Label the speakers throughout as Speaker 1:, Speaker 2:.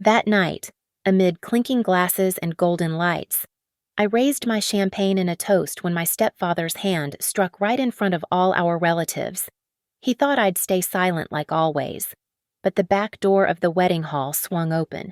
Speaker 1: That night, amid clinking glasses and golden lights, I raised my champagne in a toast when my stepfather's hand struck right in front of all our relatives. He thought I'd stay silent like always, but the back door of the wedding hall swung open,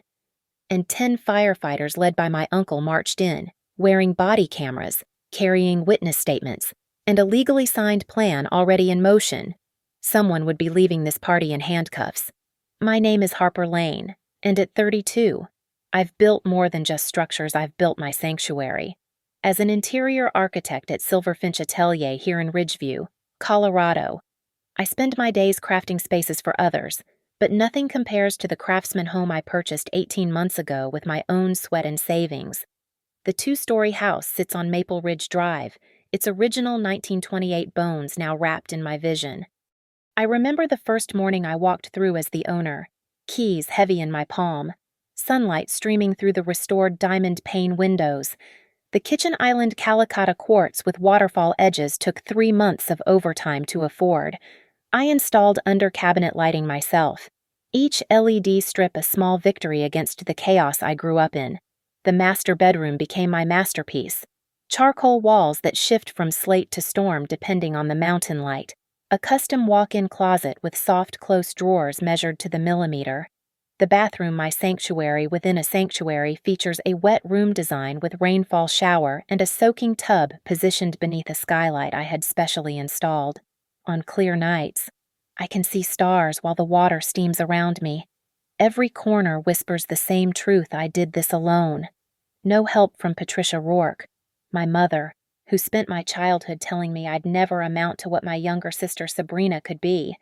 Speaker 1: and 10 firefighters led by my uncle marched in, wearing body cameras, carrying witness statements, and a legally signed plan already in motion. Someone would be leaving this party in handcuffs. My name is Harper Lane, and at 32, I've built more than just structures. I've built my sanctuary. As an interior architect at Silverfinch Atelier here in Ridgeview, Colorado, I spend my days crafting spaces for others, but nothing compares to the craftsman home I purchased 18 months ago with my own sweat and savings. The 2-story house sits on Maple Ridge Drive, its original 1928 bones now wrapped in my vision. I remember the first morning I walked through as the owner, keys heavy in my palm, sunlight streaming through the restored diamond pane windows. The kitchen island Calicotta quartz with waterfall edges took 3 months of overtime to afford. I installed under-cabinet lighting myself, each LED strip a small victory against the chaos I grew up in. The master bedroom became my masterpiece. Charcoal walls that shift from slate to storm depending on the mountain light. A custom walk-in closet with soft, close drawers measured to the millimeter. The bathroom, my sanctuary within a sanctuary, features a wet room design with rainfall shower and a soaking tub positioned beneath a skylight I had specially installed. On clear nights, I can see stars while the water steams around me. Every corner whispers the same truth: I did this alone. No help from Patricia Rourke, my mother, who spent my childhood telling me I'd never amount to what my younger sister Sabrina could be.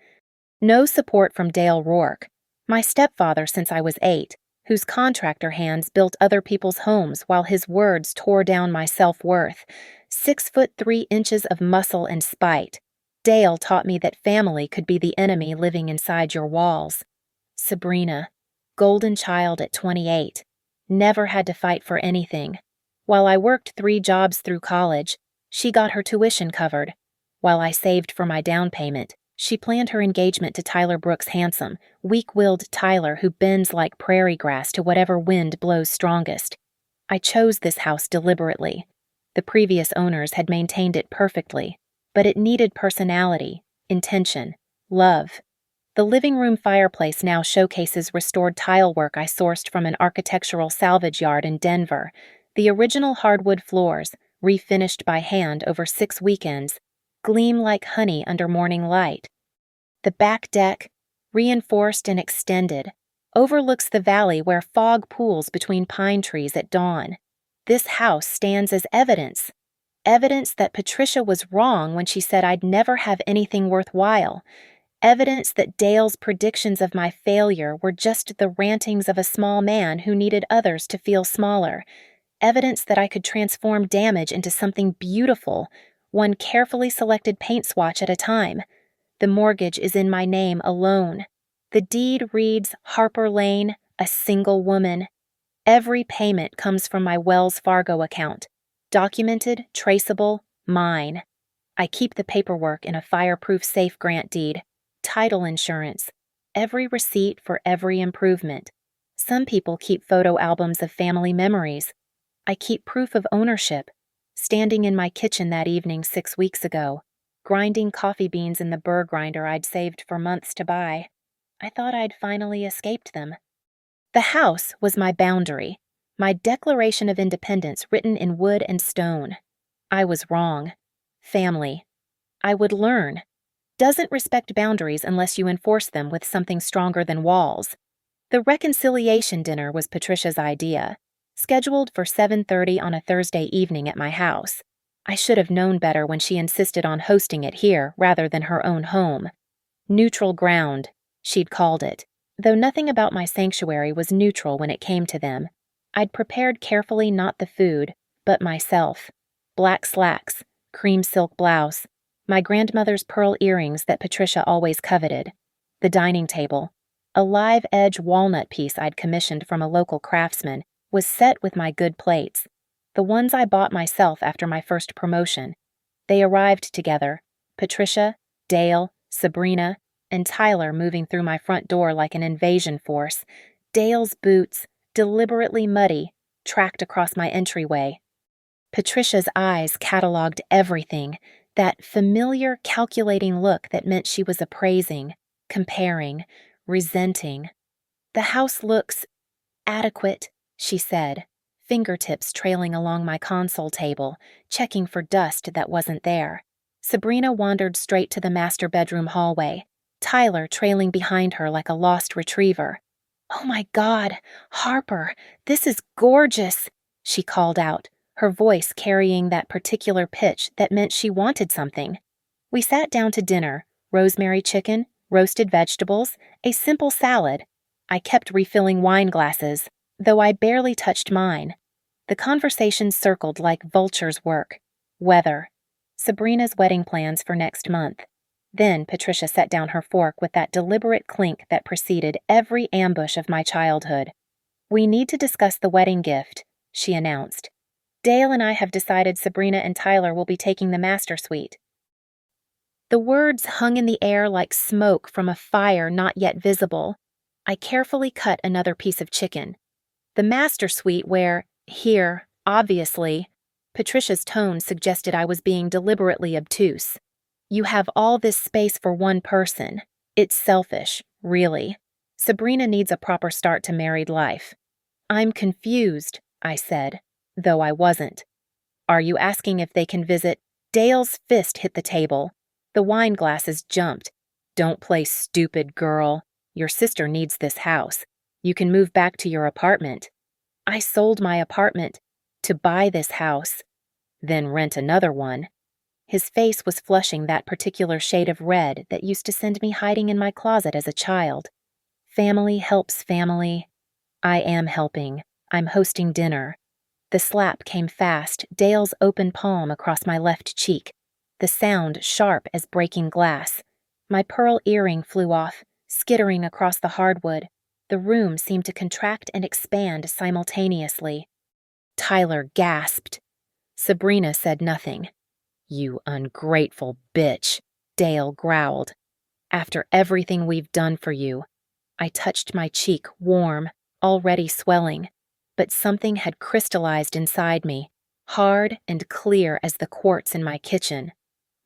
Speaker 1: No support from Dale Rourke, my stepfather since I was 8, whose contractor hands built other people's homes while his words tore down my self-worth. 6'3" of muscle and spite. Dale taught me that family could be the enemy living inside your walls. Sabrina, golden child at 28, never had to fight for anything. While I worked 3 jobs through college, she got her tuition covered. While I saved for my down payment, she planned her engagement to Tyler Brooks' handsome, weak-willed Tyler who bends like prairie grass to whatever wind blows strongest. I chose this house deliberately. The previous owners had maintained it perfectly, but it needed personality, intention, love. The living room fireplace now showcases restored tile work I sourced from an architectural salvage yard in Denver. The original hardwood floors, refinished by hand over 6 weekends, gleam like honey under morning light. The back deck, reinforced and extended, overlooks the valley where fog pools between pine trees at dawn. This house stands as evidence that Patricia was wrong when she said I'd never have anything worthwhile. Evidence that Dale's predictions of my failure were just the rantings of a small man who needed others to feel smaller. Evidence that I could transform damage into something beautiful, one carefully selected paint swatch at a time. The mortgage is in my name alone. The deed reads Harper Lane, a single woman. Every payment comes from my Wells Fargo account. Documented, traceable, mine. I keep the paperwork in a fireproof safe grant deed. Title insurance. Every receipt for every improvement. Some people keep photo albums of family memories. I keep proof of ownership. Standing in my kitchen that evening 6 weeks ago, grinding coffee beans in the burr grinder I'd saved for months to buy, I thought I'd finally escaped them. The house was my boundary, my Declaration of Independence written in wood and stone. I was wrong. Family, I would learn, doesn't respect boundaries unless you enforce them with something stronger than walls. The reconciliation dinner was Patricia's idea, scheduled for 7:30 on a Thursday evening at my house. I should have known better when she insisted on hosting it here rather than her own home. Neutral ground, she'd called it, though nothing about my sanctuary was neutral when it came to them. I'd prepared carefully not the food, but myself. Black slacks, cream silk blouse, my grandmother's pearl earrings that Patricia always coveted, the dining table, a live edge walnut piece I'd commissioned from a local craftsman, was set with my good plates, the ones I bought myself after my first promotion. They arrived together, Patricia, Dale, Sabrina, and Tyler moving through my front door like an invasion force. Dale's boots, deliberately muddy, tracked across my entryway. Patricia's eyes cataloged everything, that familiar, calculating look that meant she was appraising, comparing, resenting. "The house looks adequate," she said, fingertips trailing along my console table, checking for dust that wasn't there. Sabrina wandered straight to the master bedroom hallway, Tyler trailing behind her like a lost retriever. "Oh my God, Harper, this is gorgeous," she called out, her voice carrying that particular pitch that meant she wanted something. We sat down to dinner, rosemary chicken, roasted vegetables, a simple salad. I kept refilling wine glasses, though I barely touched mine. The conversation circled like vultures work. Weather. Sabrina's wedding plans for next month. Then Patricia set down her fork with that deliberate clink that preceded every ambush of my childhood. "We need to discuss the wedding gift," she announced. "Dale and I have decided Sabrina and Tyler will be taking the master suite." The words hung in the air like smoke from a fire not yet visible. I carefully cut another piece of chicken. "The master suite where, here, obviously," Patricia's tone suggested I was being deliberately obtuse. "You have all this space for one person. It's selfish, really. Sabrina needs a proper start to married life." "I'm confused," I said, though I wasn't. "Are you asking if they can visit?" Dale's fist hit the table. The wine glasses jumped. "Don't play stupid, girl. Your sister needs this house. You can move back to your apartment." "I sold my apartment to buy this house." "Then rent another one." His face was flushing that particular shade of red that used to send me hiding in my closet as a child. "Family helps family." "I am helping. I'm hosting dinner." The slap came fast, Dale's open palm across my left cheek, the sound sharp as breaking glass. My pearl earring flew off, skittering across the hardwood. The room seemed to contract and expand simultaneously. Tyler gasped. Sabrina said nothing. "You ungrateful bitch," Dale growled. "After everything we've done for you." I touched my cheek, warm, already swelling, but something had crystallized inside me, hard and clear as the quartz in my kitchen.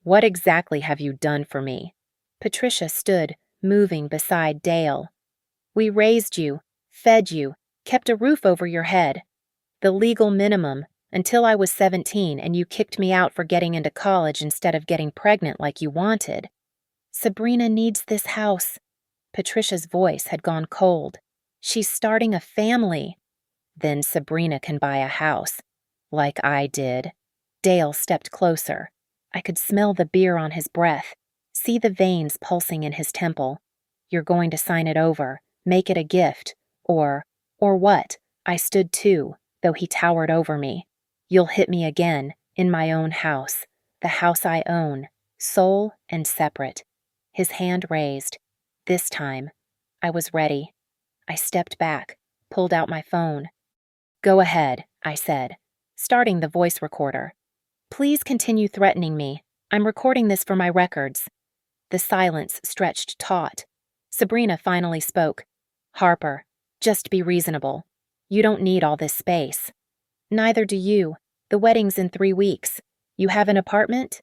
Speaker 1: "What exactly have you done for me?" Patricia stood, moving beside Dale. "We raised you, fed you, kept a roof over your head. The legal minimum, until I was 17 and you kicked me out for getting into college instead of getting pregnant like you wanted." "Sabrina needs this house." Patricia's voice had gone cold. "She's starting a family." "Then Sabrina can buy a house. Like I did." Dale stepped closer. I could smell the beer on his breath, see the veins pulsing in his temple. "You're going to sign it over, make it a gift, or what?" I stood too, though he towered over me. "You'll hit me again, in my own house, the house I own, sole and separate." His hand raised. This time, I was ready. I stepped back, pulled out my phone. "Go ahead," I said, starting the voice recorder. "Please continue threatening me. I'm recording this for my records." The silence stretched taut. Sabrina finally spoke. "Harper, just be reasonable. You don't need all this space." "Neither do you. The wedding's in 3 weeks. You have an apartment?"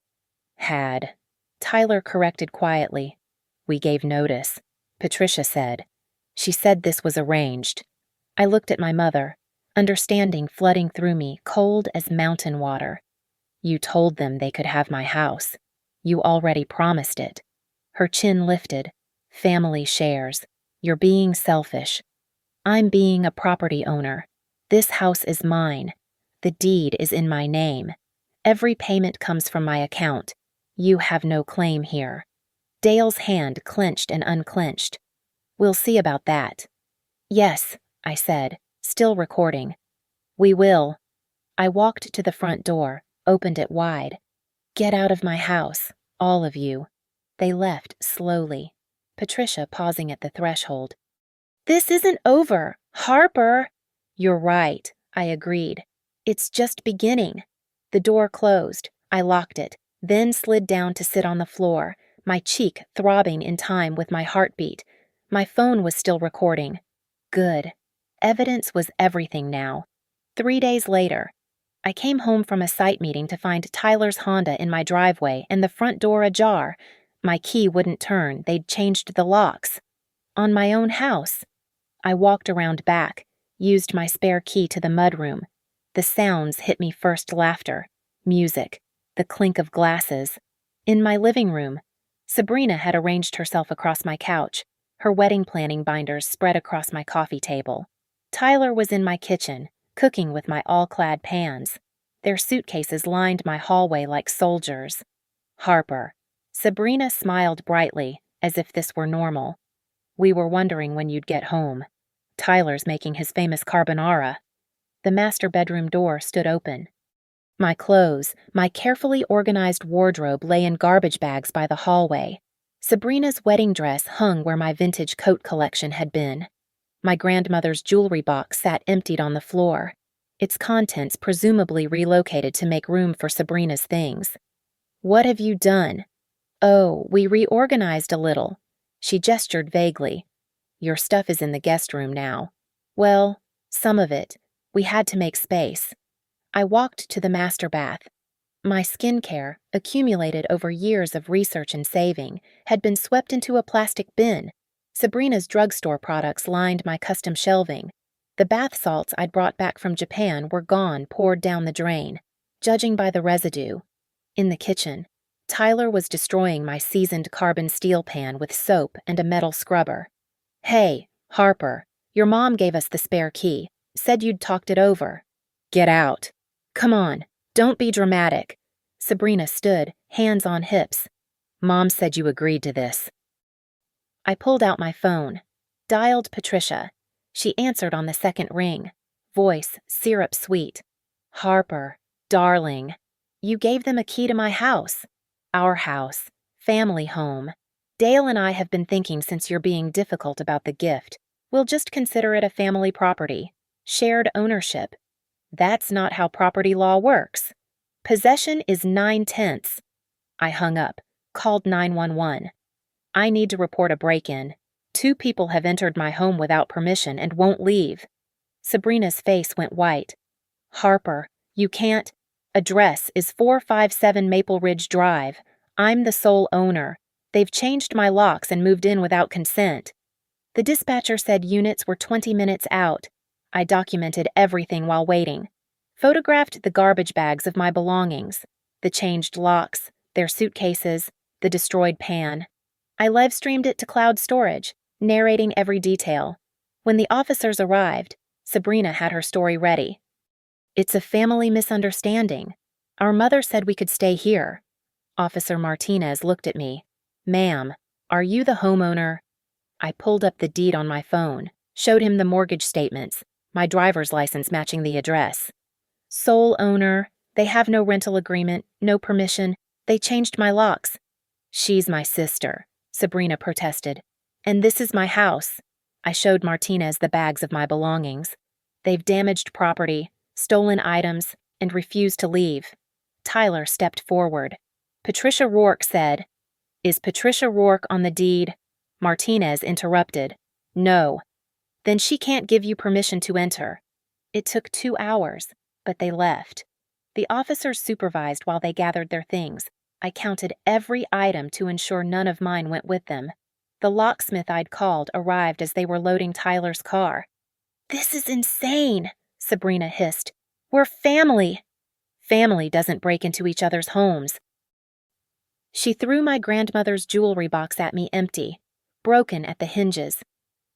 Speaker 1: "Had." Tyler corrected quietly. "We gave notice," Patricia said. She said this was arranged. I looked at my mother, understanding flooding through me, cold as mountain water. "You told them they could have my house. You already promised it." Her chin lifted. "Family shares. You're being selfish." "I'm being a property owner. This house is mine. The deed is in my name. Every payment comes from my account. You have no claim here." Dale's hand clenched and unclenched. "We'll see about that." "Yes," I said, still recording. "We will." I walked to the front door, opened it wide. "Get out of my house, all of you." They left slowly, Patricia pausing at the threshold. "This isn't over, Harper." "You're right," I agreed. "It's just beginning." The door closed. I locked it, then slid down to sit on the floor, my cheek throbbing in time with my heartbeat. My phone was still recording. Good. Evidence was everything now. 3 days later, I came home from a site meeting to find Tyler's Honda in my driveway and the front door ajar. My key wouldn't turn. They'd changed the locks. On my own house. I walked around back, used my spare key to the mudroom. The sounds hit me first: laughter, music, the clink of glasses. In my living room, Sabrina had arranged herself across my couch, her wedding planning binders spread across my coffee table. Tyler was in my kitchen, cooking with my all-clad pans. Their suitcases lined my hallway like soldiers. Harper. Sabrina smiled brightly, as if this were normal. We were wondering when you'd get home. Tyler's making his famous carbonara. The master bedroom door stood open. My clothes, my carefully organized wardrobe lay in garbage bags by the hallway. Sabrina's wedding dress hung where my vintage coat collection had been. My grandmother's jewelry box sat emptied on the floor, its contents presumably relocated to make room for Sabrina's things. What have you done? Oh, we reorganized a little. She gestured vaguely. Your stuff is in the guest room now. Well, some of it. We had to make space. I walked to the master bath. My skincare, accumulated over years of research and saving, had been swept into a plastic bin. Sabrina's drugstore products lined my custom shelving. The bath salts I'd brought back from Japan were gone, poured down the drain, judging by the residue. In the kitchen, Tyler was destroying my seasoned carbon steel pan with soap and a metal scrubber. Hey, Harper, your mom gave us the spare key, said you'd talked it over. Get out. Come on, don't be dramatic. Sabrina stood, hands on hips. Mom said you agreed to this. I pulled out my phone, dialed Patricia. She answered on the second ring, voice syrup sweet. Harper, darling, you gave them a key to my house. Our house, family home. Dale and I have been thinking since you're being difficult about the gift, we'll just consider it a family property, shared ownership. That's not how property law works. Possession is 9/10. I hung up, called 911. I need to report a break-in. 2 people have entered my home without permission and won't leave. Sabrina's face went white. Harper, you can't. Address is 457 Maple Ridge Drive. I'm the sole owner. They've changed my locks and moved in without consent. The dispatcher said units were 20 minutes out. I documented everything while waiting. Photographed the garbage bags of my belongings, the changed locks, their suitcases, the destroyed pan. I live-streamed it to cloud storage, narrating every detail. When the officers arrived, Sabrina had her story ready. It's a family misunderstanding. Our mother said we could stay here. Officer Martinez looked at me. Ma'am, are you the homeowner? I pulled up the deed on my phone, showed him the mortgage statements, my driver's license matching the address. Sole owner. They have no rental agreement, no permission. They changed my locks. She's my sister, Sabrina protested. And this is my house. I showed Martinez the bags of my belongings. They've damaged property, stolen items, and refused to leave. Tyler stepped forward. Patricia Rourke said, Is Patricia Rourke on the deed? Martinez interrupted. No. Then she can't give you permission to enter. It took 2 hours, but they left. The officers supervised while they gathered their things. I counted every item to ensure none of mine went with them. The locksmith I'd called arrived as they were loading Tyler's car. This is insane, Sabrina hissed. We're family. Family doesn't break into each other's homes. She threw my grandmother's jewelry box at me empty, broken at the hinges.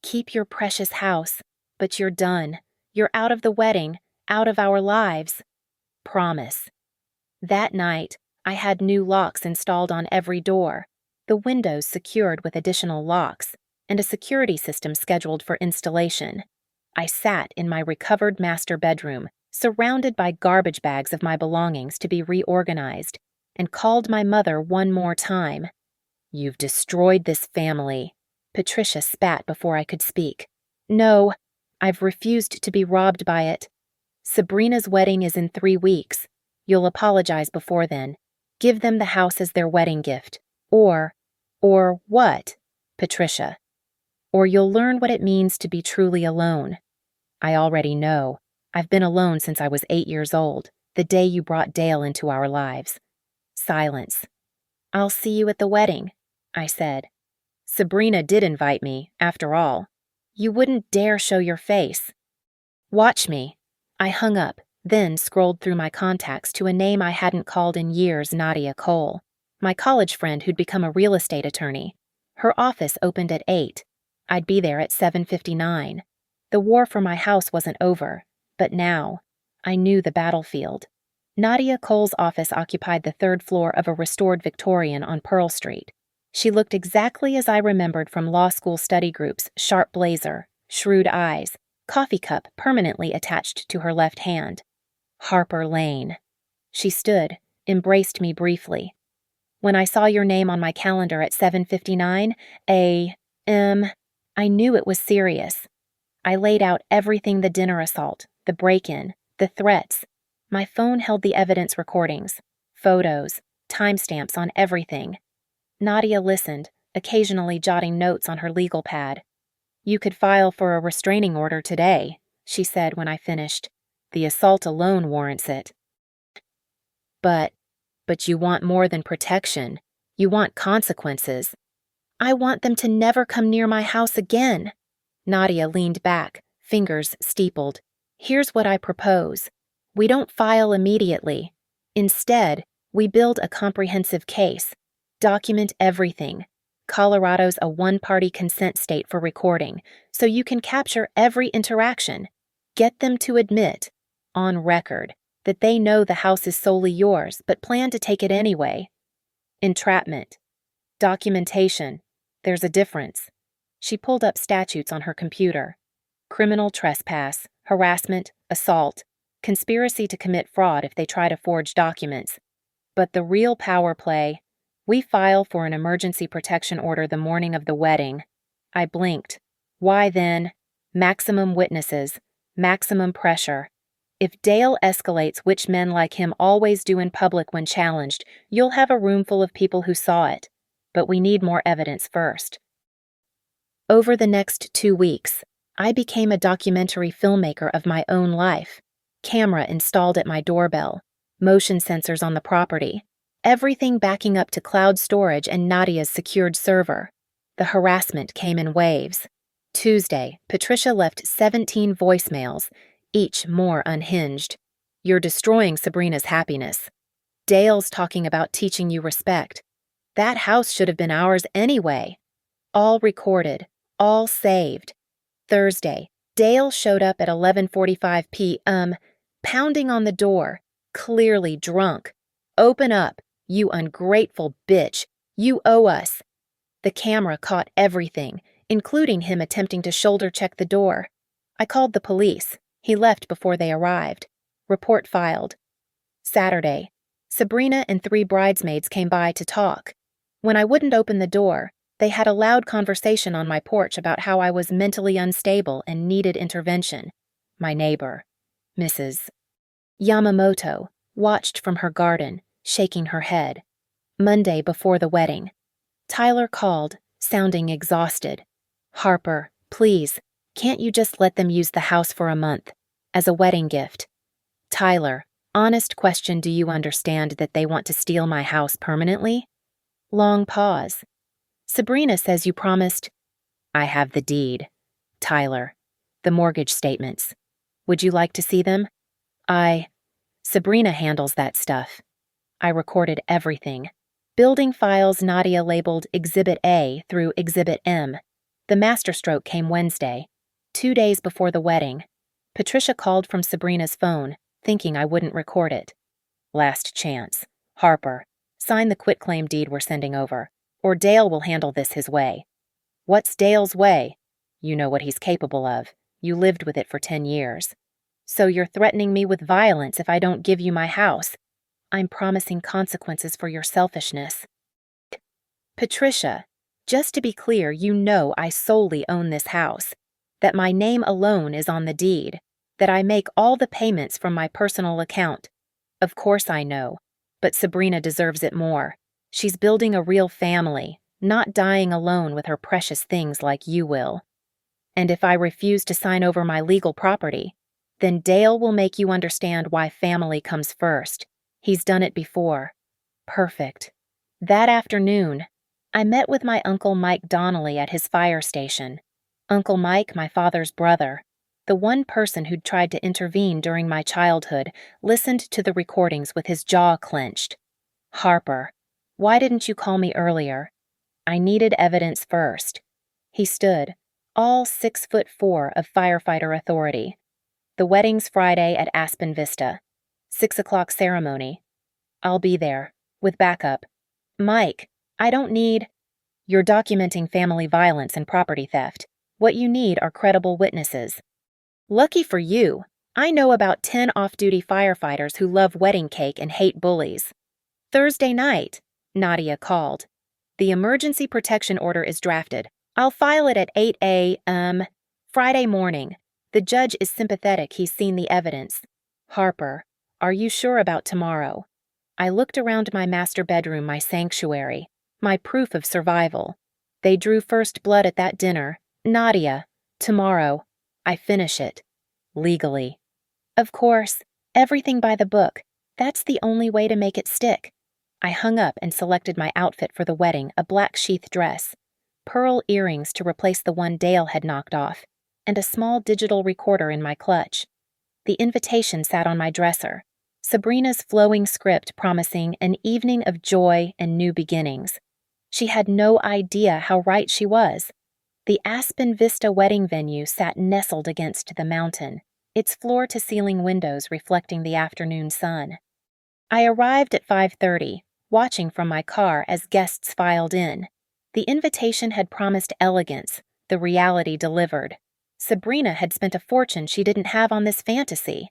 Speaker 1: Keep your precious house, but you're done. You're out of the wedding, out of our lives. Promise. That night, I had new locks installed on every door, the windows secured with additional locks, and a security system scheduled for installation. I sat in my recovered master bedroom, surrounded by garbage bags of my belongings to be reorganized, and called my mother one more time. You've destroyed this family. Patricia spat before I could speak. No, I've refused to be robbed by it. Sabrina's wedding is in 3 weeks. You'll apologize before then. Give them the house as their wedding gift. Or what? Patricia. or you'll learn what it means to be truly alone. I already know. I've been alone since I was 8 years old, the day you brought Dale into our lives. Silence. I'll see you at the wedding, I said. Sabrina did invite me, after all. You wouldn't dare show your face. Watch me. I hung up, then scrolled through my contacts to a name I hadn't called in years, Nadia Cole, my college friend who'd become a real estate attorney. Her office opened at 8. I'd be there at 7:59. The war for my house wasn't over, but now, I knew the battlefield. Nadia Cole's office occupied the 3rd floor of a restored Victorian on Pearl Street. She looked exactly as I remembered from law school study groups: sharp blazer, shrewd eyes, coffee cup permanently attached to her left hand. Harper Lane. She stood, embraced me briefly. When I saw your name on my calendar at 7:59, I knew it was serious. I laid out everything: the dinner assault, the break-in, the threats. My phone held the evidence recordings, photos, timestamps on everything. Nadia listened, occasionally jotting notes on her legal pad. You could file for a restraining order today, she said when I finished. The assault alone warrants it. But you want more than protection. You want consequences. I want them to never come near my house again. Nadia leaned back, fingers steepled. Here's what I propose. We don't file immediately. Instead, we build a comprehensive case. Document everything. Colorado's a one-party consent state for recording, so you can capture every interaction. Get them to admit, on record, that they know the house is solely yours, but plan to take it anyway. Entrapment. Documentation. There's a difference. She pulled up statutes on her computer. Criminal trespass, harassment, assault, conspiracy to commit fraud if they try to forge documents. But the real power play, we file for an emergency protection order the morning of the wedding. I blinked. Why then? Maximum witnesses, maximum pressure. If Dale escalates, which men like him always do in public when challenged, you'll have a room full of people who saw it. But we need more evidence first. Over the next 2 weeks, I became a documentary filmmaker of my own life. Camera installed at my doorbell, motion sensors on the property, everything backing up to cloud storage and Nadia's secured server. The harassment came in waves. Tuesday, Patricia left 17 voicemails, each more unhinged. You're destroying Sabrina's happiness. Dale's talking about teaching you respect. That house should have been ours anyway. All recorded, all saved. Thursday, Dale showed up at 11:45 p.m., pounding on the door, clearly drunk. Open up, you ungrateful bitch. You owe us. The camera caught everything, including him attempting to shoulder check the door. I called the police. He left before they arrived. Report filed. Saturday, Sabrina and 3 bridesmaids came by to talk. When I wouldn't open the door, they had a loud conversation on my porch about how I was mentally unstable and needed intervention. My neighbor, Mrs. Yamamoto, watched from her garden, shaking her head. Monday before the wedding. Tyler called, sounding exhausted. Harper, please, can't you just let them use the house for a month, as a wedding gift? Tyler, honest question, do you understand that they want to steal my house permanently? Long pause. Sabrina says you promised. I have the deed. Tyler, the mortgage statements. Would you like to see them? Sabrina handles that stuff. I recorded everything. Building files Nadia labeled Exhibit A through Exhibit M. The masterstroke came Wednesday, 2 days before the wedding. Patricia called from Sabrina's phone, thinking I wouldn't record it. Last chance. Harper, sign the quitclaim deed we're sending over, or Dale will handle this his way. What's Dale's way? You know what he's capable of. You lived with it for 10 years. So you're threatening me with violence if I don't give you my house. I'm promising consequences for your selfishness. Patricia, just to be clear, you know I solely own this house, that my name alone is on the deed, that I make all the payments from my personal account. Of course I know, but Sabrina deserves it more. She's building a real family, not dying alone with her precious things like you will. And if I refuse to sign over my legal property, then Dale will make you understand why family comes first. He's done it before. Perfect. That afternoon, I met with my Uncle Mike Donnelly at his fire station. Uncle Mike, my father's brother, the one person who'd tried to intervene during my childhood, listened to the recordings with his jaw clenched. Harper, why didn't you call me earlier? I needed evidence first. He stood, all 6'4" of firefighter authority. The wedding's Friday at Aspen Vista. 6 o'clock ceremony. I'll be there, with backup. Mike, I don't need... You're documenting family violence and property theft. What you need are credible witnesses. Lucky for you, I know about 10 off-duty firefighters who love wedding cake and hate bullies. Thursday night, Nadia called. The emergency protection order is drafted. I'll file it at 8 a.m. Friday morning. The judge is sympathetic he's seen the evidence. Harper, are you sure about tomorrow? I looked around my master bedroom, my sanctuary, my proof of survival. They drew first blood at that dinner. Nadia, tomorrow, I finish it. Legally. Of course, everything by the book. That's the only way to make it stick. I hung up and selected my outfit for the wedding, a black sheath dress, pearl earrings to replace the one Dale had knocked off, and a small digital recorder in my clutch. The invitation sat on my dresser, Sabrina's flowing script promising an evening of joy and new beginnings. She had no idea how right she was. The Aspen Vista wedding venue sat nestled against the mountain, its floor-to-ceiling windows reflecting the afternoon sun. I arrived at 5:30, watching from my car as guests filed in. The invitation had promised elegance, the reality delivered. Sabrina had spent a fortune she didn't have on this fantasy.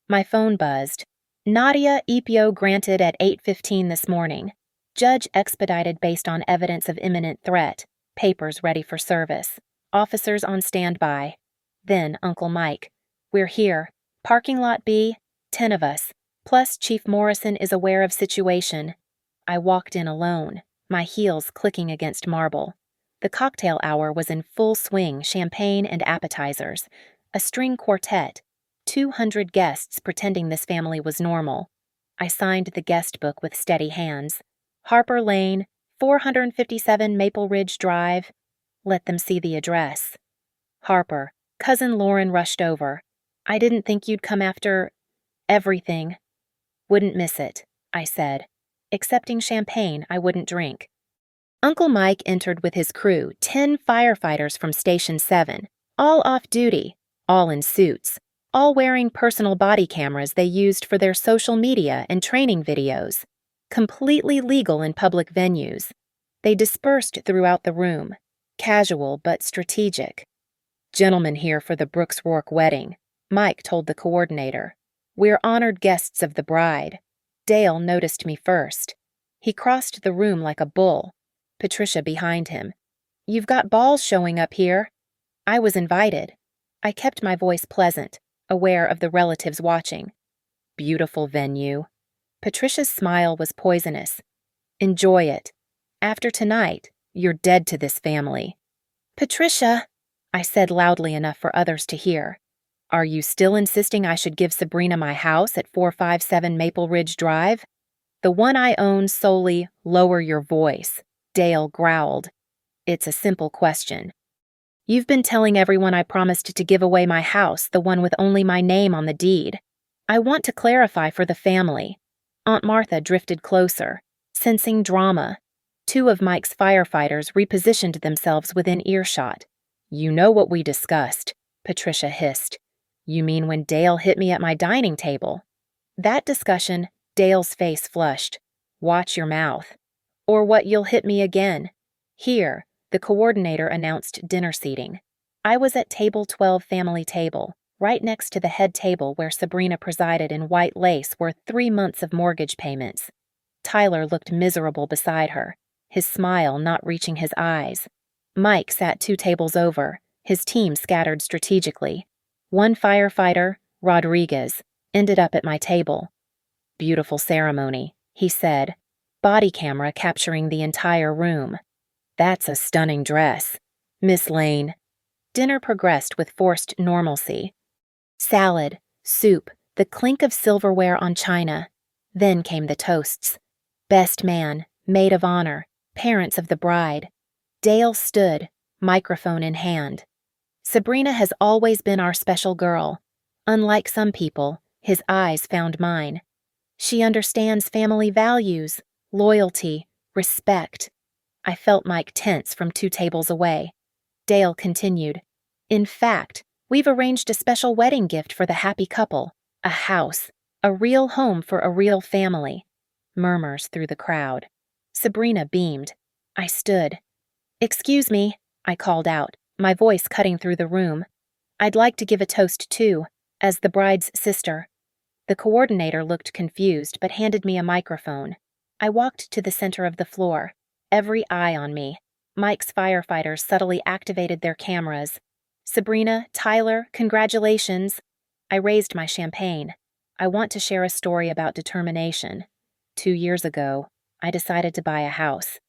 Speaker 1: My phone buzzed. Nadia EPO granted at 8:15 this morning. Judge expedited based on evidence of imminent threat. Papers ready for service. Officers on standby. Then Uncle Mike. We're here. Parking lot B, 10 of us. Plus Chief Morrison is aware of situation. I walked in alone, my heels clicking against marble. The cocktail hour was in full swing, champagne and appetizers. A string quartet. 200 guests pretending this family was normal. I signed the guest book with steady hands. Harper Lane, 457 Maple Ridge Drive. Let them see the address. Harper, Cousin Lauren rushed over. I didn't think you'd come after... everything. Wouldn't miss it, I said. Excepting champagne, I wouldn't drink. Uncle Mike entered with his crew, 10 firefighters from Station 7, all off duty, all in suits, all wearing personal body cameras they used for their social media and training videos. Completely legal in public venues. They dispersed throughout the room, casual but strategic. Gentlemen here for the Brooks Rourke wedding, Mike told the coordinator. We're honored guests of the bride. Dale noticed me first. He crossed the room like a bull, Patricia behind him. You've got balls showing up here. I was invited. I kept my voice pleasant, aware of the relatives watching. Beautiful venue. Patricia's smile was poisonous. Enjoy it. After tonight, you're dead to this family. Patricia, I said loudly enough for others to hear. Are you still insisting I should give Sabrina my house at 457 Maple Ridge Drive? The one I own solely. Lower your voice, Dale growled. It's a simple question. You've been telling everyone I promised to give away my house, the one with only my name on the deed. I want to clarify for the family. Aunt Martha drifted closer, sensing drama. 2 of Mike's firefighters repositioned themselves within earshot. You know what we discussed, Patricia hissed. You mean when Dale hit me at my dining table? That discussion, Dale's face flushed. Watch your mouth. Or what you'll hit me again. Here, the coordinator announced dinner seating. I was at table 12 family table, right next to the head table where Sabrina presided in white lace worth 3 months of mortgage payments. Tyler looked miserable beside her, his smile not reaching his eyes. Mike sat 2 tables over, his team scattered strategically. One firefighter, Rodriguez, ended up at my table. Beautiful ceremony, he said, body camera capturing the entire room. That's a stunning dress. Miss Lane. Dinner progressed with forced normalcy. Salad, soup, the clink of silverware on china. Then came the toasts. Best man, maid of honor, parents of the bride. Dale stood, microphone in hand. Sabrina has always been our special girl. Unlike some people, his eyes found mine. She understands family values, loyalty, respect. I felt Mike tense from 2 tables away. Dale continued. In fact, we've arranged a special wedding gift for the happy couple. A house. A real home for a real family. Murmurs through the crowd. Sabrina beamed. I stood. Excuse me, I called out, my voice cutting through the room. I'd like to give a toast too, as the bride's sister. The coordinator looked confused but handed me a microphone. I walked to the center of the floor, every eye on me. Mike's firefighters subtly activated their cameras. Sabrina, Tyler, congratulations. I raised my champagne. I want to share a story about determination. 2 years ago, I decided to buy a house.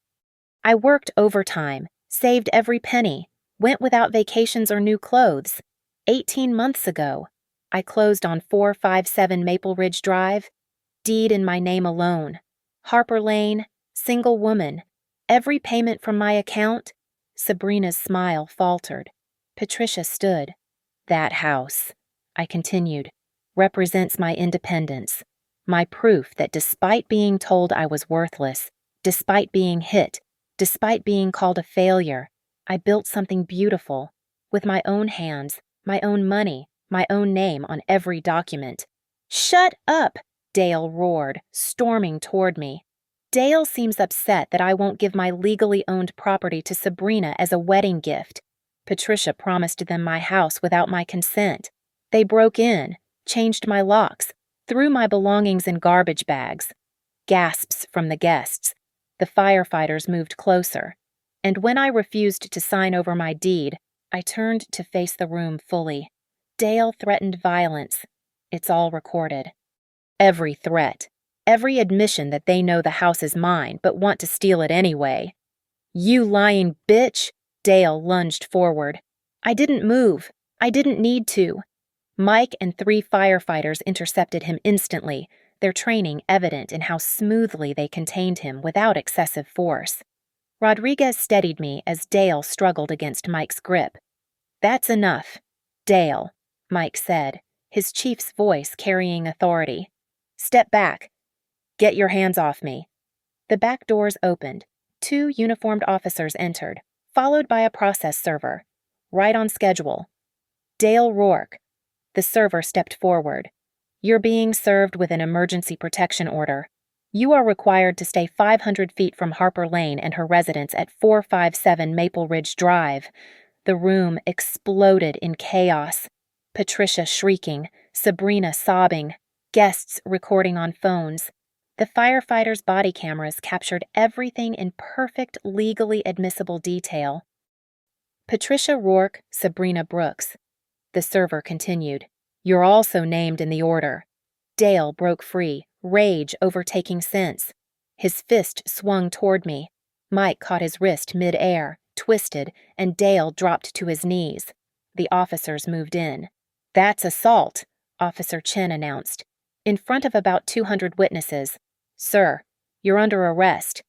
Speaker 1: I worked overtime, saved every penny, went without vacations or new clothes. 18 months ago, I closed on 457 Maple Ridge Drive. Deed in my name alone. Harper Lane, single woman. Every payment from my account. Sabrina's smile faltered. Patricia stood. That house, I continued, represents my independence. My proof that despite being told I was worthless, despite being hit, despite being called a failure, I built something beautiful. With my own hands, my own money, my own name on every document. Shut up! Dale roared, storming toward me. Dale seems upset that I won't give my legally owned property to Sabrina as a wedding gift. Patricia promised them my house without my consent. They broke in, changed my locks, threw my belongings in garbage bags. Gasps from the guests. The firefighters moved closer. And when I refused to sign over my deed, I turned to face the room fully. Dale threatened violence. It's all recorded. Every threat. Every admission that they know the house is mine but want to steal it anyway. You lying bitch! Dale lunged forward. I didn't move. I didn't need to. Mike and 3 firefighters intercepted him instantly, their training evident in how smoothly they contained him without excessive force. Rodriguez steadied me as Dale struggled against Mike's grip. That's enough. Dale, Mike said, his chief's voice carrying authority. Step back. Get your hands off me. The back doors opened. 2 uniformed officers entered, followed by a process server. Right on schedule. Dale Rourke. The server stepped forward. You're being served with an emergency protection order. You are required to stay 500 feet from Harper Lane and her residence at 457 Maple Ridge Drive. The room exploded in chaos. Patricia shrieking, Sabrina sobbing, guests recording on phones. The firefighters' body cameras captured everything in perfect, legally admissible detail. Patricia Rourke, Sabrina Brooks. The server continued. You're also named in the order. Dale broke free, rage overtaking sense. His fist swung toward me. Mike caught his wrist mid-air, twisted, and Dale dropped to his knees. The officers moved in. That's assault, Officer Chen announced. In front of about 200 witnesses. Sir, you're under arrest.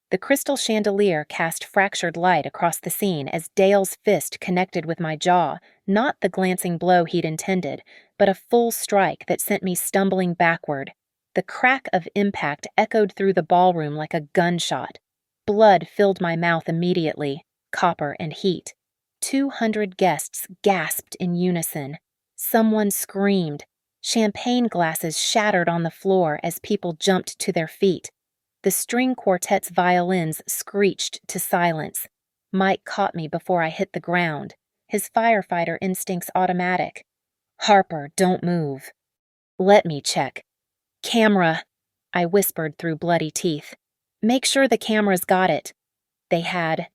Speaker 1: The crystal chandelier cast fractured light across the scene as Dale's fist connected with my jaw, not the glancing blow he'd intended, but a full strike that sent me stumbling backward. The crack of impact echoed through the ballroom like a gunshot. Blood filled my mouth immediately, copper and heat. 200 guests gasped in unison. Someone screamed. Champagne glasses shattered on the floor as people jumped to their feet. The string quartet's violins screeched to silence. Mike caught me before I hit the ground, his firefighter instincts automatic. Harper, don't move. Let me check. Camera, I whispered through bloody teeth. Make sure the cameras got it. They had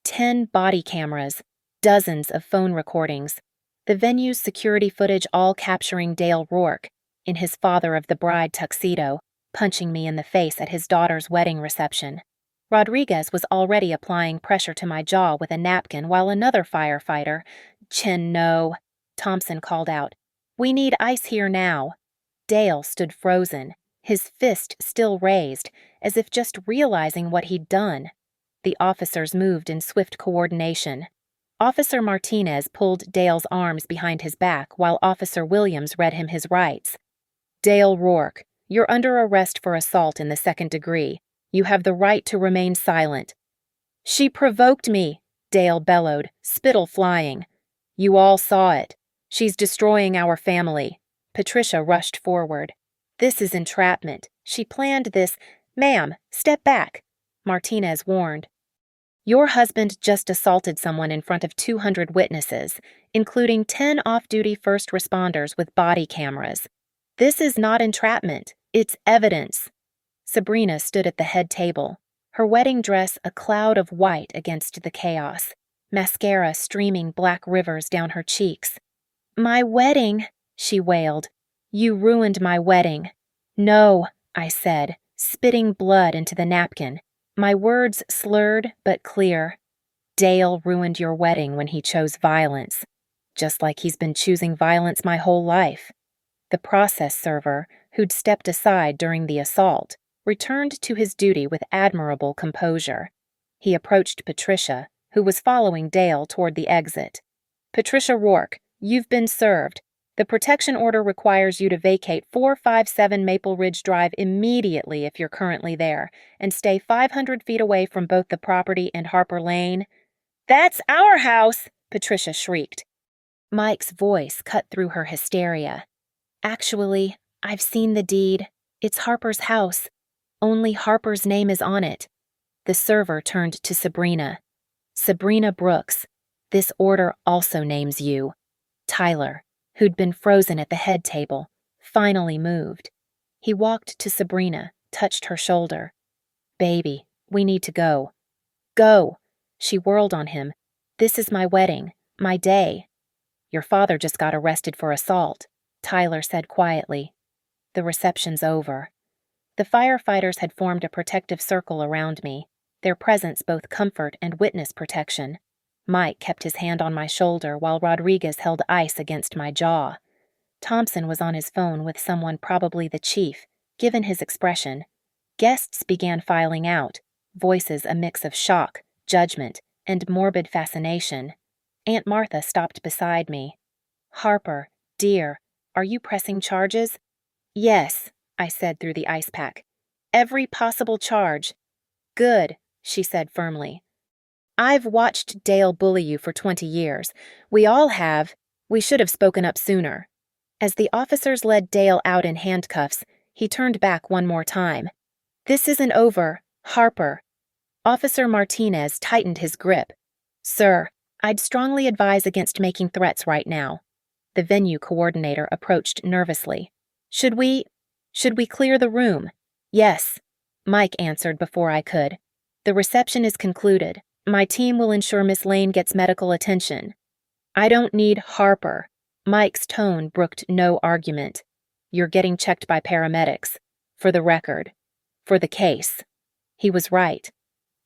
Speaker 1: 10 body cameras, dozens of phone recordings, the venue's security footage all capturing Dale Rourke, in his father of the bride tuxedo, punching me in the face at his daughter's wedding reception. Rodriguez was already applying pressure to my jaw with a napkin while another firefighter, "Chin, no," Thompson called out. "We need ice here now." Dale stood frozen, his fist still raised, as if just realizing what he'd done. The officers moved in swift coordination. Officer Martinez pulled Dale's arms behind his back while Officer Williams read him his rights. "Dale Rourke, you're under arrest for assault in the second degree. You have the right to remain silent." "She provoked me," Dale bellowed, spittle flying. "You all saw it. She's destroying our family." Patricia rushed forward. "This is entrapment. She planned this." "Ma'am, step back," Martinez warned. "Your husband just assaulted someone in front of 200 witnesses, including 10 off-duty first responders with body cameras. This is not entrapment. It's evidence." Sabrina stood at the head table, her wedding dress a cloud of white against the chaos, mascara streaming black rivers down her cheeks. "My wedding," she wailed. "You ruined my wedding." "No," I said, spitting blood into the napkin, my words slurred but clear. "Dale ruined your wedding when he chose violence, just like he's been choosing violence my whole life." The process server, who'd stepped aside during the assault, returned to his duty with admirable composure. He approached Patricia, who was following Dale toward the exit. "Patricia Rourke, you've been served. The protection order requires you to vacate 457 Maple Ridge Drive immediately if you're currently there, and stay 500 feet away from both the property and Harper Lane." "That's our house!" Patricia shrieked. Mike's voice cut through her hysteria. "Actually, I've seen the deed. It's Harper's house. Only Harper's name is on it." The server turned to Sabrina. "Sabrina Brooks, this order also names you." Tyler, who'd been frozen at the head table, finally moved. He walked to Sabrina, touched her shoulder. "Baby, we need to go." "Go." She whirled on him. "This is my wedding, my day." "Your father just got arrested for assault," Tyler said quietly. "The reception's over." The firefighters had formed a protective circle around me, their presence both comfort and witness protection. Mike kept his hand on my shoulder while Rodriguez held ice against my jaw. Thompson was on his phone with someone, probably the chief, given his expression. Guests began filing out, voices a mix of shock, judgment, and morbid fascination. Aunt Martha stopped beside me. "Harper, dear, are you pressing charges?" "Yes," I said through the ice pack. "Every possible charge." "Good," she said firmly. "I've watched Dale bully you for 20 years. We all have. We should have spoken up sooner." As the officers led Dale out in handcuffs, he turned back one more time. "This isn't over, Harper." Officer Martinez tightened his grip. "Sir, I'd strongly advise against making threats right now." The venue coordinator approached nervously. Should we clear the room?" "Yes," Mike answered before I could. "The reception is concluded. My team will ensure Miss Lane gets medical attention." "I don't need Harper." Mike's tone brooked no argument. "You're getting checked by paramedics. For the record. For the case." He was right.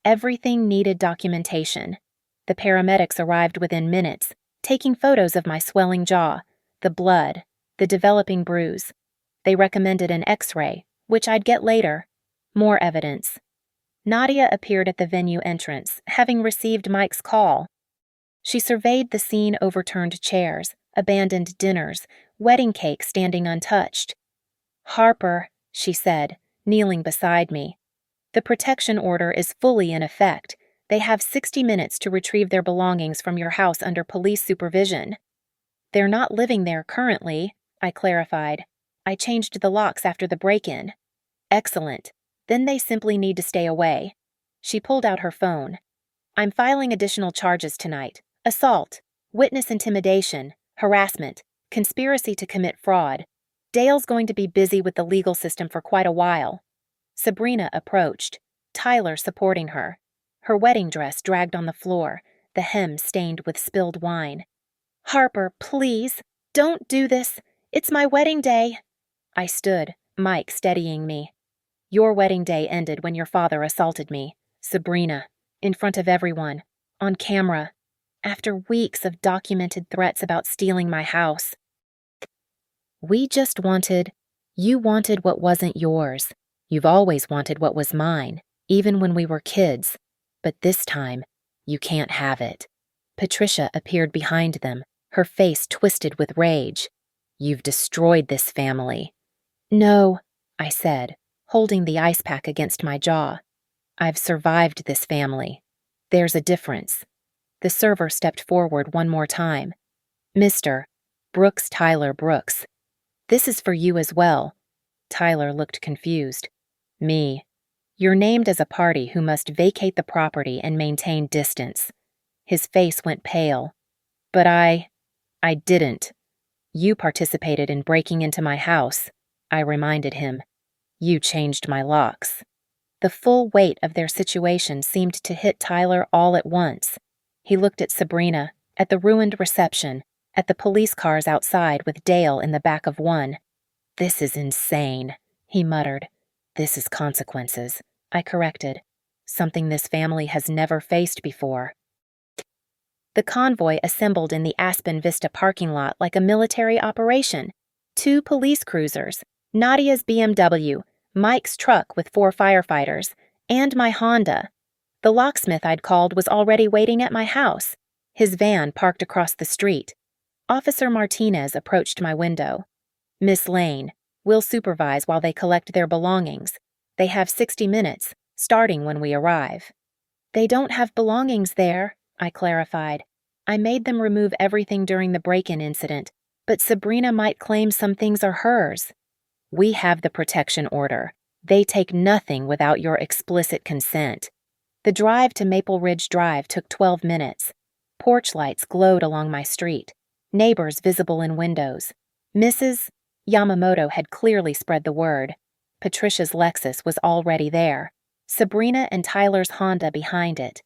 Speaker 1: Everything needed documentation. The paramedics arrived within minutes, taking photos of my swelling jaw, the blood, the developing bruise. They recommended an X-ray, which I'd get later. More evidence. Nadia appeared at the venue entrance, having received Mike's call. She surveyed the scene: overturned chairs, abandoned dinners, wedding cake standing untouched. "Harper," she said, kneeling beside me. "The protection order is fully in effect. They have 60 minutes to retrieve their belongings from your house under police supervision." "They're not living there currently," I clarified. "I changed the locks after the break-in." "Excellent. Then they simply need to stay away." She pulled out her phone. "I'm filing additional charges tonight. Assault, witness intimidation, harassment, conspiracy to commit fraud. Dale's going to be busy with the legal system for quite a while." Sabrina approached, Tyler supporting her. Her wedding dress dragged on the floor, the hem stained with spilled wine. "Harper, please, don't do this. It's my wedding day." I stood, Mike steadying me. "Your wedding day ended when your father assaulted me, Sabrina, in front of everyone, on camera, after weeks of documented threats about stealing my house. You wanted what wasn't yours. You've always wanted what was mine, even when we were kids. But this time, you can't have it. Patricia appeared behind them, her face twisted with rage. You've destroyed this family. No, I said, holding the ice pack against my jaw. I've survived this family. There's a difference. The server stepped forward one more time. Mr. Brooks Tyler Brooks. This is for you as well. Tyler looked confused. Me. You're named as a party who must vacate the property and maintain distance. His face went pale. But I didn't. You participated in breaking into my house, I reminded him. You changed my locks. The full weight of their situation seemed to hit Tyler all at once. He looked at Sabrina, at the ruined reception, at the police cars outside with Dale in the back of one. This is insane, he muttered. This is consequences, I corrected. Something this family has never faced before. The convoy assembled in the Aspen Vista parking lot like a military operation. 2 police cruisers, Nadia's BMW, Mike's truck with 4 firefighters, and my Honda. The locksmith I'd called was already waiting at my house, his van parked across the street. Officer Martinez approached my window. Miss Lane, we'll supervise while they collect their belongings. They have 60 minutes, starting when we arrive. They don't have belongings there, I clarified. I made them remove everything during the break-in incident, but Sabrina might claim some things are hers. We have the protection order. They take nothing without your explicit consent. The drive to Maple Ridge Drive took 12 minutes. Porch lights glowed along my street, neighbors visible in windows. Mrs. Yamamoto had clearly spread the word. Patricia's Lexus was already there. Sabrina and Tyler's Honda behind it.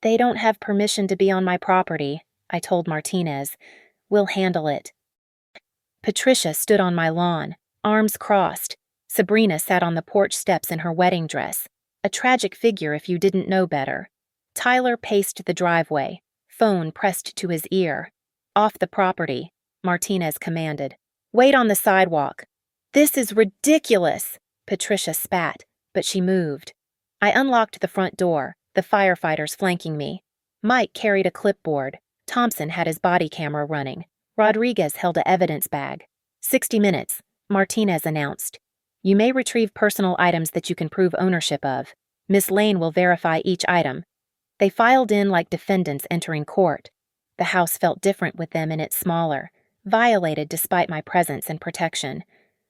Speaker 1: They don't have permission to be on my property, I told Martinez. We'll handle it. Patricia stood on my lawn, arms crossed. Sabrina sat on the porch steps in her wedding dress, a tragic figure if you didn't know better. Tyler paced the driveway, phone pressed to his ear. Off the property, Martinez commanded. Wait on the sidewalk. This is ridiculous, Patricia spat, but she moved. I unlocked the front door, the firefighters flanking me. Mike carried a clipboard. Thompson had his body camera running. Rodriguez held an evidence bag. 60 minutes, Martinez announced. You may retrieve personal items that you can prove ownership of. Miss Lane will verify each item. They filed in like defendants entering court. The house felt different with them and it's smaller, violated despite my presence and protection.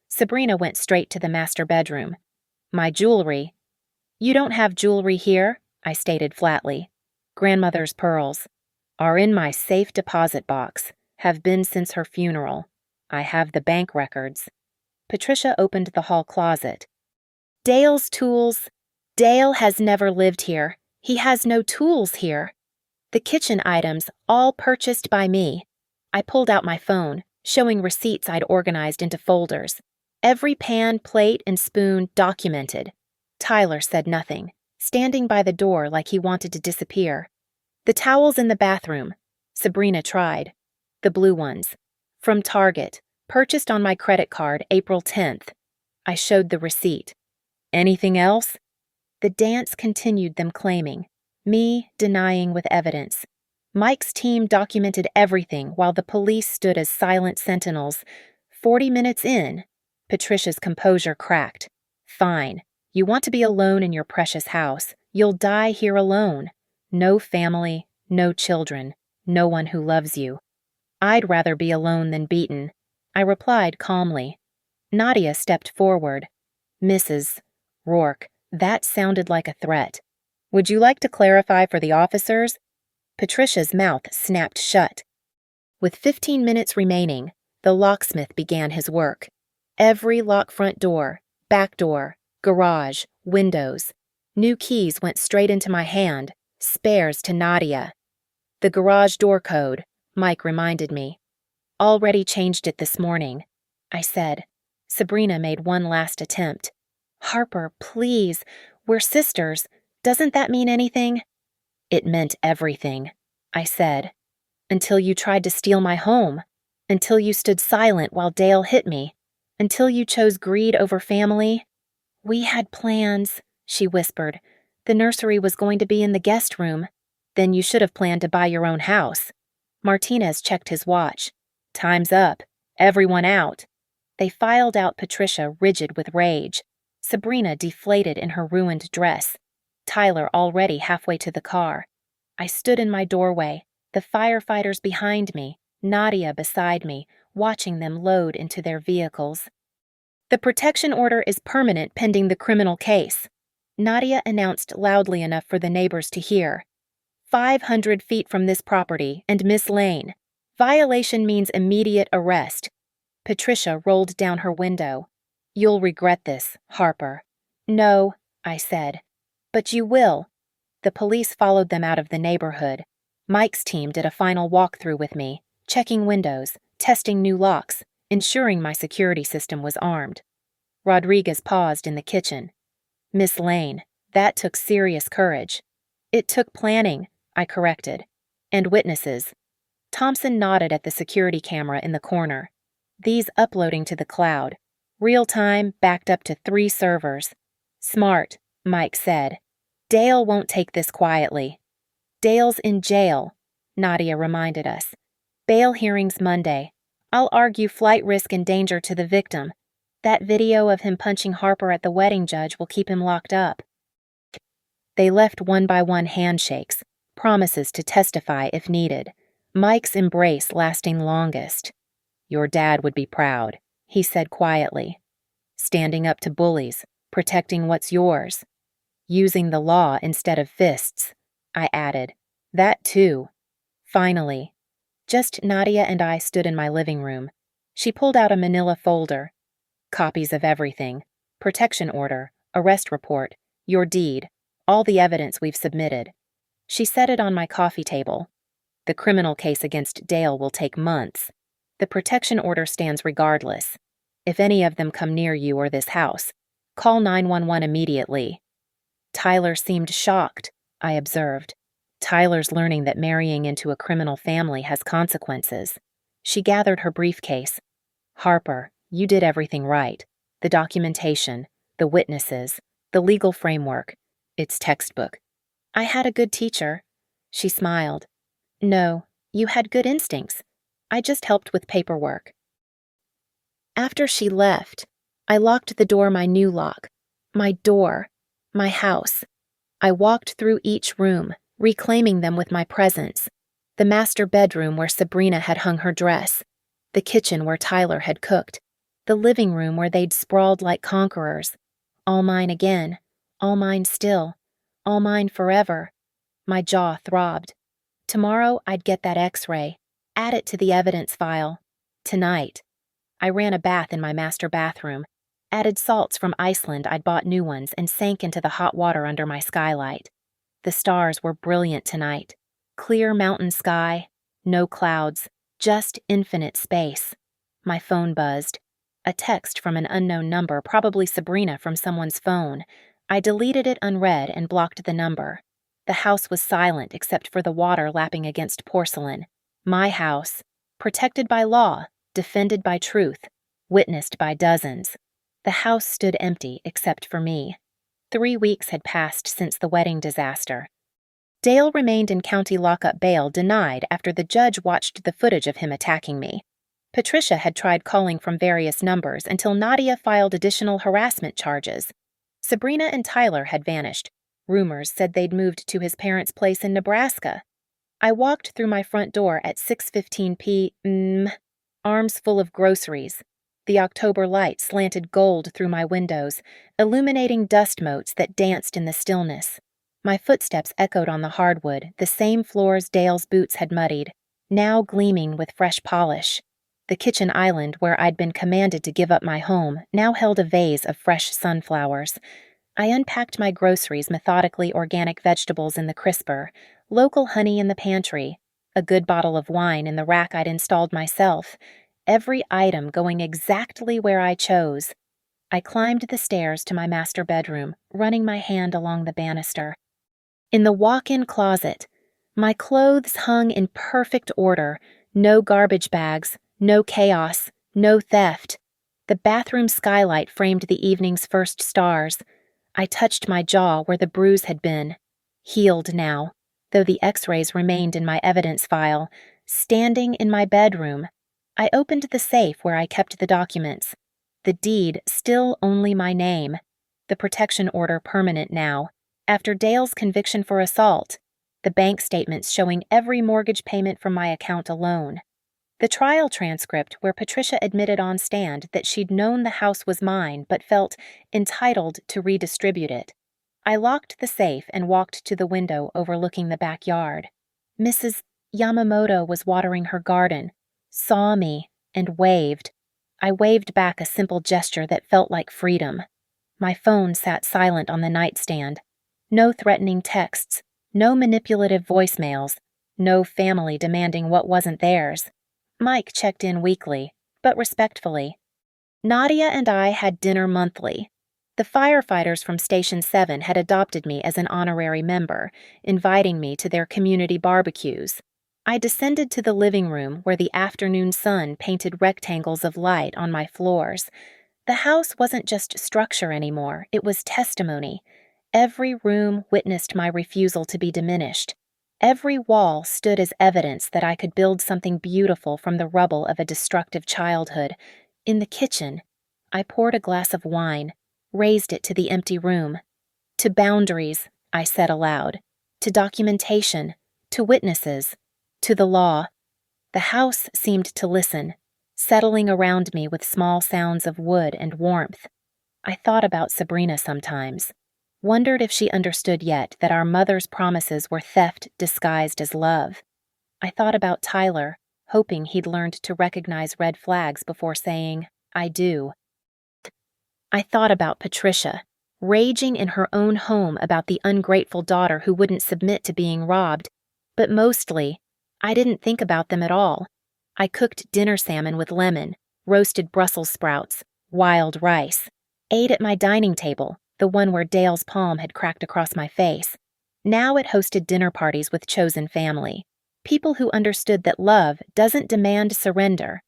Speaker 1: Sabrina went straight to the master bedroom. My jewelry. You don't have jewelry here, I stated flatly. Grandmother's pearls are in my safe deposit box, have been since her funeral. I have the bank records. Patricia opened the hall closet. Dale's tools. Dale has never lived here. He has no tools here. The kitchen items, all purchased by me. I pulled out my phone, showing receipts I'd organized into folders. Every pan, plate, and spoon documented. Tyler said nothing, standing by the door like he wanted to disappear. The towels in the bathroom. Sabrina tried. The blue ones. From Target. Purchased on my credit card April 10th. I showed the receipt. Anything else? The dance continued, them claiming. Me denying with evidence. Mike's team documented everything while the police stood as silent sentinels. 40 minutes in, Patricia's composure cracked. Fine. You want to be alone in your precious house. You'll die here alone. No family, no children, no one who loves you. I'd rather be alone than beaten. I replied calmly. Nadia stepped forward. Mrs. Rourke, that sounded like a threat. Would you like to clarify for the officers? Patricia's mouth snapped shut. With 15 minutes remaining, the locksmith began his work. Every lock front door, back door, garage, windows. New keys went straight into my hand, spares to Nadia. The garage door code, Mike reminded me. Already changed it this morning, I said. Sabrina made one last attempt. Harper, please, we're sisters. Doesn't that mean anything? It meant everything, I said. Until you tried to steal my home. Until you stood silent while Dale hit me. Until you chose greed over family. We had plans, she whispered. The nursery was going to be in the guest room. Then you should have planned to buy your own house. Martinez checked his watch. Time's up. Everyone out. They filed out Patricia, rigid with rage. Sabrina deflated in her ruined dress. Tyler already halfway to the car. I stood in my doorway, the firefighters behind me, Nadia beside me, watching them load into their vehicles. The protection order is permanent pending the criminal case, Nadia announced loudly enough for the neighbors to hear. 500 feet from this property and Miss Lane. Violation means immediate arrest. Patricia rolled down her window. You'll regret this, Harper. No, I said. But you will. The police followed them out of the neighborhood. Mike's team did a final walkthrough with me, checking windows, testing new locks, ensuring my security system was armed. Rodriguez paused in the kitchen. Miss Lane, that took serious courage. It took planning, I corrected. And witnesses. Thompson nodded at the security camera in the corner. These uploading to the cloud. Real time, backed up to 3 servers. Smart, Mike said. Dale won't take this quietly. Dale's in jail, Nadia reminded us. Bail hearings Monday. I'll argue flight risk and danger to the victim. That video of him punching Harper at the wedding judge will keep him locked up. They left one by one handshakes, promises to testify if needed. Mike's embrace lasting longest. Your dad would be proud, he said quietly. Standing up to bullies, protecting what's yours. Using the law instead of fists, I added. That too. Finally. Just Nadia and I stood in my living room. She pulled out a manila folder. Copies of everything. Protection order, arrest report, your deed, all the evidence we've submitted. She set it on my coffee table. The criminal case against Dale will take months. The protection order stands regardless. If any of them come near you or this house, call 911 immediately. Tyler seemed shocked, I observed. Tyler's learning that marrying into a criminal family has consequences. She gathered her briefcase. Harper, you did everything right. The documentation, the witnesses, the legal framework. It's textbook. I had a good teacher. She smiled. No, you had good instincts. I just helped with paperwork. After she left, I locked the door my new lock. My door. My house. I walked through each room, reclaiming them with my presence. The master bedroom where Sabrina had hung her dress. The kitchen where Tyler had cooked. The living room where they'd sprawled like conquerors. All mine again. All mine still. All mine forever. My jaw throbbed. Tomorrow I'd get that X-ray. Add it to the evidence file. Tonight. I ran a bath in my master bathroom. Added salts from Iceland. I'd bought new ones and sank into the hot water under my skylight. The stars were brilliant tonight. Clear mountain sky, no clouds, just infinite space. My phone buzzed. A text from an unknown number, probably Sabrina from someone's phone. I deleted it unread and blocked the number. The house was silent except for the water lapping against porcelain. My house, protected by law, defended by truth, witnessed by dozens. The house stood empty except for me. 3 weeks had passed since the wedding disaster. Dale remained in county lockup bail denied after the judge watched the footage of him attacking me. Patricia had tried calling from various numbers until Nadia filed additional harassment charges. Sabrina and Tyler had vanished. Rumors said they'd moved to his parents' place in Nebraska. I walked through my front door at 6:15 p.m., arms full of groceries. The October light slanted gold through my windows, illuminating dust motes that danced in the stillness. My footsteps echoed on the hardwood, the same floors Dale's boots had muddied, now gleaming with fresh polish. The kitchen island where I'd been commanded to give up my home now held a vase of fresh sunflowers. I unpacked my groceries, methodically organic vegetables in the crisper, local honey in the pantry, a good bottle of wine in the rack I'd installed myself, every item going exactly where I chose. I climbed the stairs to my master bedroom, running my hand along the banister. In the walk-in closet, my clothes hung in perfect order, no garbage bags, no chaos, no theft. The bathroom skylight framed the evening's first stars. I touched my jaw where the bruise had been. Healed now, though the x-rays remained in my evidence file. Standing in my bedroom, I opened the safe where I kept the documents. The deed still only my name. The protection order permanent now. After Dale's conviction for assault, the bank statements showing every mortgage payment from my account alone. The trial transcript where Patricia admitted on stand that she'd known the house was mine but felt entitled to redistribute it. I locked the safe and walked to the window overlooking the backyard. Mrs. Yamamoto was watering her garden, saw me, and waved. I waved back a simple gesture that felt like freedom. My phone sat silent on the nightstand. No threatening texts, no manipulative voicemails, no family demanding what wasn't theirs. Mike checked in weekly, but respectfully. Nadia and I had dinner monthly. The Firefighters from Station 7 had adopted me as an honorary member, inviting me to their community barbecues. I descended to the living room where the afternoon sun painted rectangles of light on my floors. The house wasn't just structure anymore, it was testimony. Every room witnessed my refusal to be diminished. Every wall stood as evidence that I could build something beautiful from the rubble of a destructive childhood. In the kitchen, I poured a glass of wine, raised it to the empty room. To boundaries, I said aloud. To documentation, to witnesses, to the law. The house seemed to listen, settling around me with small sounds of wood and warmth. I thought about Sabrina sometimes. Wondered if she understood yet that our mother's promises were theft disguised as love. I thought about Tyler, hoping he'd learned to recognize red flags before saying, I do. I thought about Patricia, raging in her own home about the ungrateful daughter who wouldn't submit to being robbed. But mostly, I didn't think about them at all. I cooked dinner salmon with lemon, roasted Brussels sprouts, wild rice, ate at my dining table, the one where Dale's palm had cracked across my face. Now it hosted dinner parties with chosen family, people who understood that love doesn't demand surrender.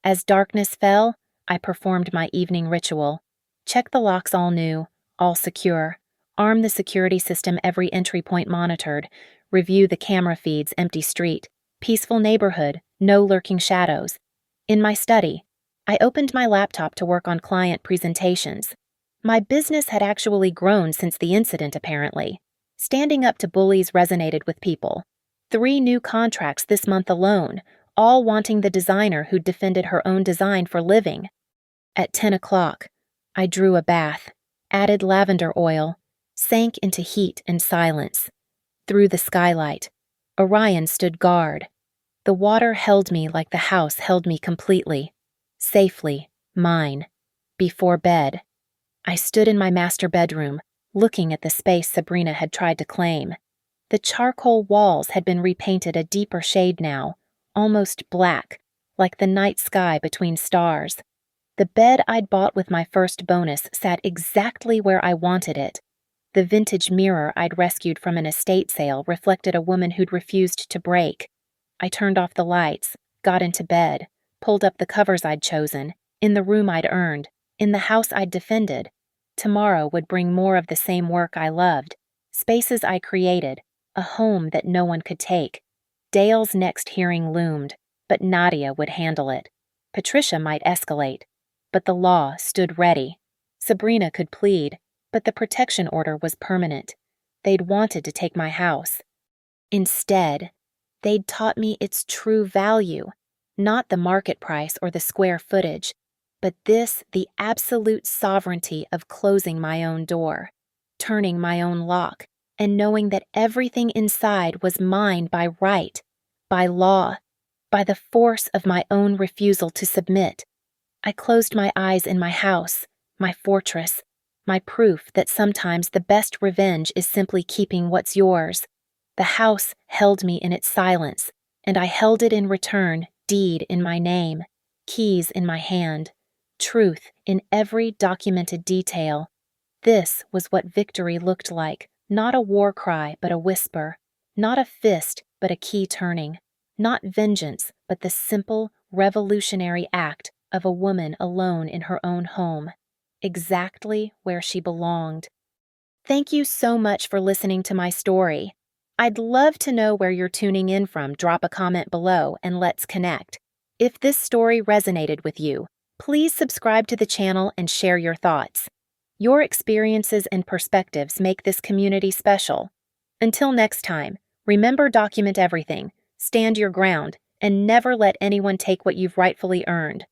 Speaker 1: As darkness fell, I performed my evening ritual. Check the locks all new, all secure. Arm the security system every entry point monitored. Review the camera feeds empty street. Peaceful neighborhood, no lurking shadows. In my study, I opened my laptop to work on client presentations. My business had actually grown since the incident, apparently. Standing up to bullies resonated with people. 3 new contracts this month alone, all wanting the designer who'd defended her own design for living. At 10 o'clock, I drew a bath, added lavender oil, sank into heat and silence. Through the skylight, Orion stood guard. The water held me like the house held me completely. Safely, mine. Before bed, I stood in my master bedroom, looking at the space Sabrina had tried to claim. The charcoal walls had been repainted a deeper shade now, almost black, like the night sky between stars. The bed I'd bought with my first bonus sat exactly where I wanted it. The vintage mirror I'd rescued from an estate sale reflected a woman who'd refused to break. I turned off the lights, got into bed, pulled up the covers I'd chosen, in the room I'd earned, in the house I'd defended. Tomorrow would bring more of the same work I loved, spaces I created, a home that no one could take. Dale's next hearing loomed, but Nadia would handle it. Patricia might escalate, but the law stood ready. Sabrina could plead, but the protection order was permanent. They'd wanted to take my house. Instead, they'd taught me its true value, not the market price or the square footage, but the absolute sovereignty of closing my own door, turning my own lock, and knowing that everything inside was mine by right, by law, by the force of my own refusal to submit. I closed my eyes in my house, my fortress, my proof that sometimes the best revenge is simply keeping what's yours. The house held me in its silence, and I held it in return, deed in my name, keys in my hand, truth in every documented detail. This was what victory looked like, Not a war cry, but a whisper. Not a fist, but a key turning. Not vengeance, but the simple, revolutionary act of a woman alone in her own home, exactly where she belonged. Thank you so much for listening to my story. I'd love to know where you're tuning in from. Drop a comment below and let's connect. If this story resonated with you, please subscribe to the channel and share your thoughts. Your experiences and perspectives make this community special. Until next time, remember, document everything, stand your ground, and never let anyone take what you've rightfully earned.